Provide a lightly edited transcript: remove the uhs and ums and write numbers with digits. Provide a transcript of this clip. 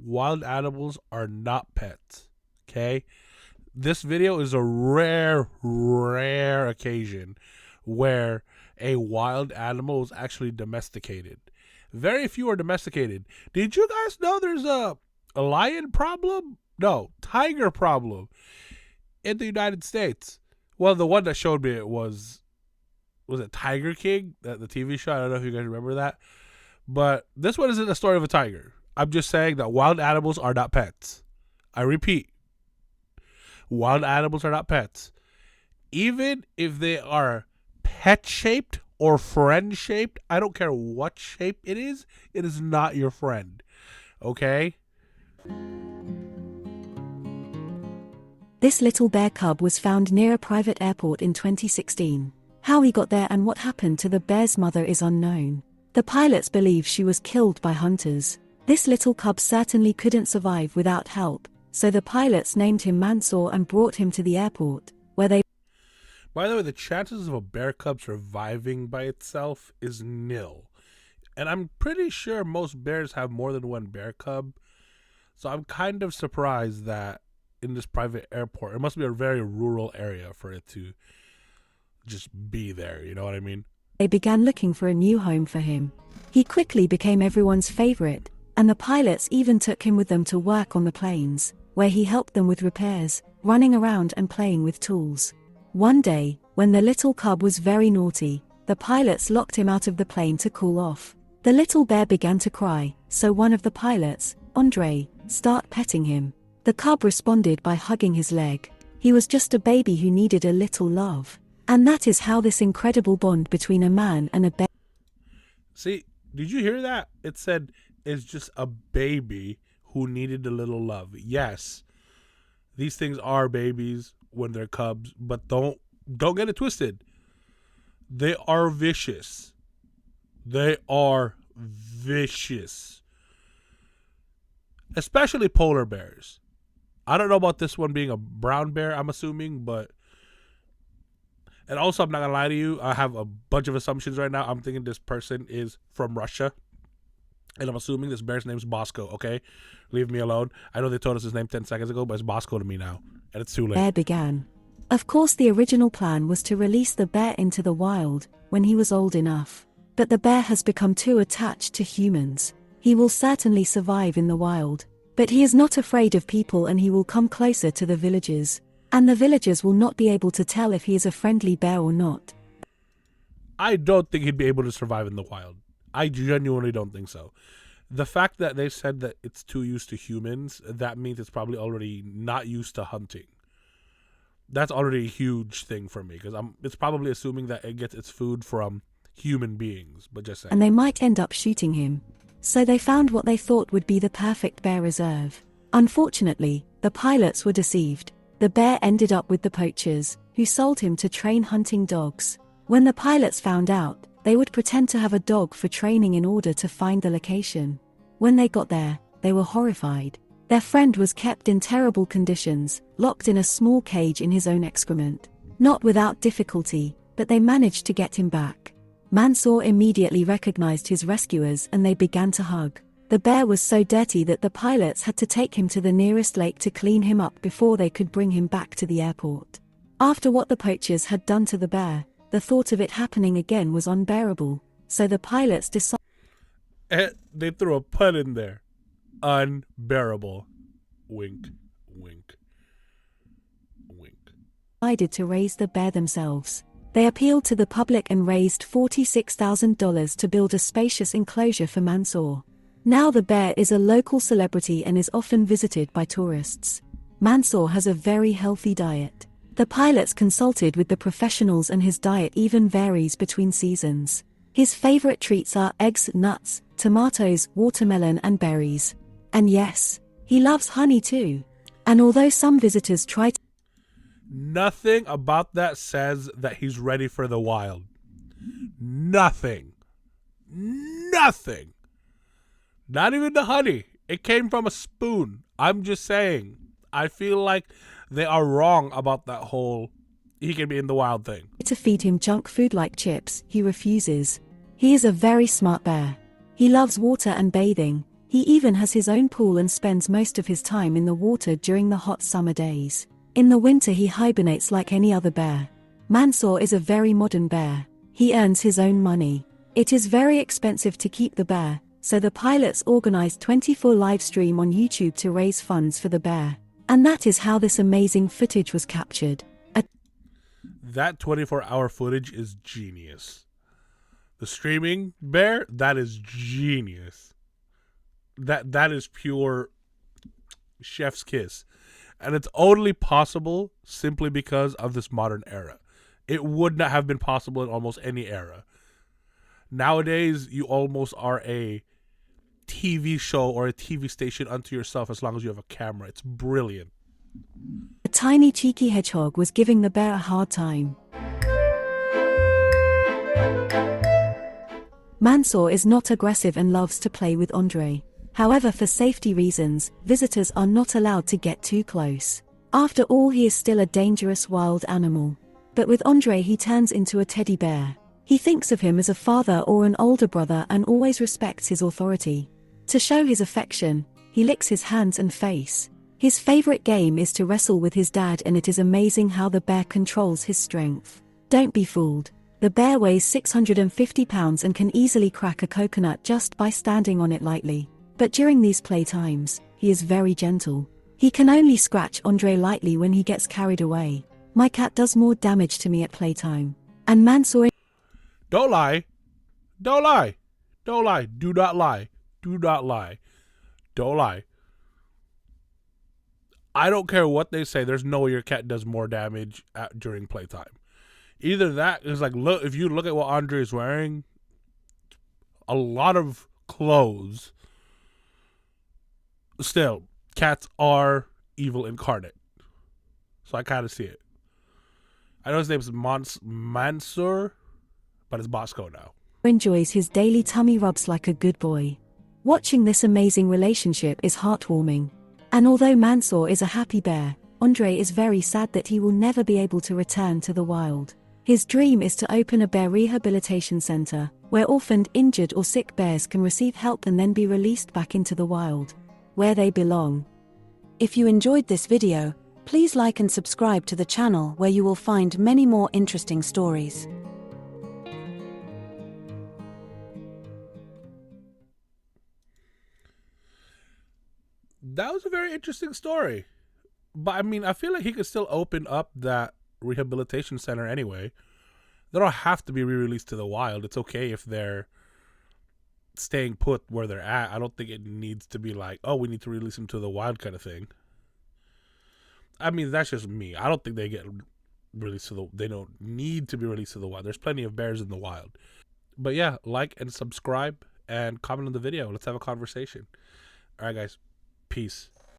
Wild animals are not pets. Okay? This video is a rare occasion where a wild animal is actually domesticated. Very few are domesticated. Did you guys know there's a lion problem? No, tiger problem in the United States. Well, the one that showed me it was it Tiger King, the TV show? I don't know if you guys remember that. But this one isn't a story of a tiger. I'm just saying that wild animals are not pets. I repeat, wild animals are not pets. Even if they are pet shaped or friend shaped, I don't care what shape it is not your friend. Okay? This little bear cub was found near a private airport in 2016. How he got there and what happened to the bear's mother is unknown. The pilots believe she was killed by hunters. This little cub certainly couldn't survive without help, so the pilots named him Mansour and brought him to the airport, where they... By the way, the chances of a bear cub surviving by itself is nil. And I'm pretty sure most bears have more than one bear cub. So I'm kind of surprised that in this private airport, it must be a very rural area for it to just be there. You know what I mean? They began looking for a new home for him. He quickly became everyone's favorite, and the pilots even took him with them to work on the planes, where he helped them with repairs, running around and playing with tools. One day, when the little cub was very naughty, the pilots locked him out of the plane to cool off. The little bear began to cry, so one of the pilots, Andre, started petting him. The cub responded by hugging his leg. He was just a baby who needed a little love. And that is how this incredible bond between a man and a bear... See, did you hear that? It said it's just a baby who needed a little love. Yes, these things are babies when they're cubs, but don't get it twisted. They are vicious. They are vicious. Especially polar bears. I don't know about this one being a brown bear, I'm assuming, but... And also, I'm not going to lie to you, I have a bunch of assumptions right now. I'm thinking this person is from Russia. And I'm assuming this bear's name's Bosco, okay? Leave me alone. I know they told us his name 10 seconds ago, but it's Bosco to me now. And it's too late. Bear began. Of course, the original plan was to release the bear into the wild when he was old enough. But the bear has become too attached to humans. He will certainly survive in the wild. But he is not afraid of people and he will come closer to the villagers. And the villagers will not be able to tell if he is a friendly bear or not. I don't think he'd be able to survive in the wild. I genuinely don't think so. The fact that they said that it's too used to humans, that means it's probably already not used to hunting. That's already a huge thing for me, because it's probably assuming that it gets its food from human beings, but just saying. And they might end up shooting him. So they found what they thought would be the perfect bear reserve. Unfortunately, the pilots were deceived. The bear ended up with the poachers, who sold him to train hunting dogs. When the pilots found out, they would pretend to have a dog for training in order to find the location. When they got there, they were horrified. Their friend was kept in terrible conditions, locked in a small cage in his own excrement. Not without difficulty, but they managed to get him back. Mansour immediately recognized his rescuers and they began to hug. The bear was so dirty that the pilots had to take him to the nearest lake to clean him up before they could bring him back to the airport. After what the poachers had done to the bear, the thought of it happening again was unbearable, so the pilots decided... They threw a pun in there. Unbearable. Wink, wink, wink. To raise the bear themselves. They appealed to the public and raised $46,000 to build a spacious enclosure for Mansour. Now the bear is a local celebrity and is often visited by tourists. Mansour has a very healthy diet. The pilots consulted with the professionals and his diet even varies between seasons. His favorite treats are eggs, nuts, tomatoes, watermelon and berries. And yes, he loves honey too. And although some visitors try to... Nothing about that says that he's ready for the wild. Nothing. Nothing. Not even the honey. It came from a spoon. I'm just saying. I feel like they are wrong about that whole he can be in the wild thing. To feed him junk food like chips, he refuses. He is a very smart bear. He loves water and bathing. He even has his own pool and spends most of his time in the water during the hot summer days. In the winter he hibernates like any other bear. Mansour is a very modern bear. He earns his own money. It is very expensive to keep the bear, so the pilots organized 24 live stream on YouTube to raise funds for the bear. And that is how this amazing footage was captured. That 24-hour footage is genius. The streaming bear, that is genius. That is pure chef's kiss. And it's only possible simply because of this modern era. It would not have been possible in almost any era. Nowadays, you almost are a TV show or a TV station unto yourself as long as you have a camera. It's brilliant. A tiny cheeky hedgehog was giving the bear a hard time. Mansour is not aggressive and loves to play with Andre. However, for safety reasons, visitors are not allowed to get too close. After all, he is still a dangerous wild animal. But with Andre he turns into a teddy bear. He thinks of him as a father or an older brother and always respects his authority. To show his affection, he licks his hands and face. His favorite game is to wrestle with his dad, and it is amazing how the bear controls his strength. Don't be fooled. The bear weighs 650 pounds and can easily crack a coconut just by standing on it lightly. But during these playtimes, he is very gentle. He can only scratch Andre lightly when he gets carried away. My cat does more damage to me at playtime. And Mansour... Don't lie. Don't lie. Don't lie. Do not lie. Do not lie. Don't lie. I don't care what they say. There's no way your cat does more damage during playtime. Either that is like, look, if you look at what Andre is wearing, a lot of clothes. Still, cats are evil incarnate. So I kind of see it. I know his name is Mansour, but it's Bosco now. enjoys his daily tummy rubs like a good boy. Watching this amazing relationship is heartwarming. And although Mansour is a happy bear, Andre is very sad that he will never be able to return to the wild. His dream is to open a bear rehabilitation center, where orphaned, injured or sick bears can receive help and then be released back into the wild, where they belong. If you enjoyed this video, please like and subscribe to the channel, where you will find many more interesting stories. That was a very interesting story. But I mean, I feel like he could still open up that rehabilitation center anyway. They don't have to be re-released to the wild. It's okay if they're staying put where they're at. I don't think it needs to be like, oh, we need to release them to the wild kind of thing. I mean, that's just me. I don't think they get released to the... They don't need to be released to the wild. There's plenty of bears in the wild. But yeah, like and subscribe and comment on the video. Let's have a conversation. All right, guys. Peace.